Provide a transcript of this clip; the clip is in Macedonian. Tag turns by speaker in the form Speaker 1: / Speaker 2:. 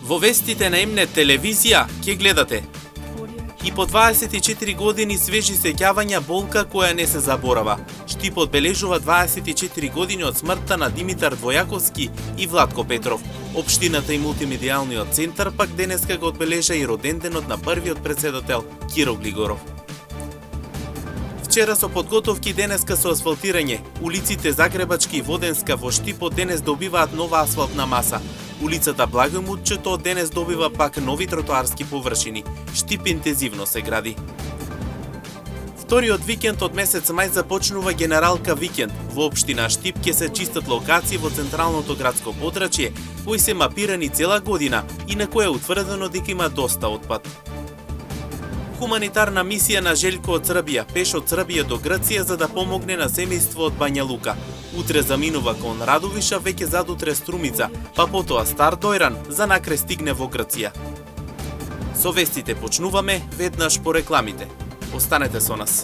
Speaker 1: Во вестите на М-нет телевизија ќе гледате: и по 24 години свежи сеќавања болка која не се заборава. Штип одбележува 24 години од смртта на Димитар Двојаковски и Владко Петров. Општината и мултимедијалниот центар пак денеска го одбележа и роденденот на првиот претседател Киро Глигоров. Вчера со подготовки, денеска со асфалтирање. Улиците Загребачки и Воденска во Штипот денес добиваат нова асфалтна маса. Улицата Благој Мутчето денес добива пак нови тротоарски површини. Штип интензивно се гради. Вториот викенд од месец мај започнува Генералка викенд. Во општина Штип ќе се чистат локации во централното градско подрачје, кои се мапирани цела година и на кој е утврдено дека има доста отпад. Хуманитарна мисија на Желјко од Србија, пеш од Србија до Грција за да помогне на семејство од Бања Лука. Утре заминува кон Радовиша, веќе задутре Струмица, па потоа Стар Дојран, за накрај стигне во Грција. Со вестите почнуваме веднаш по рекламите. Останете со нас.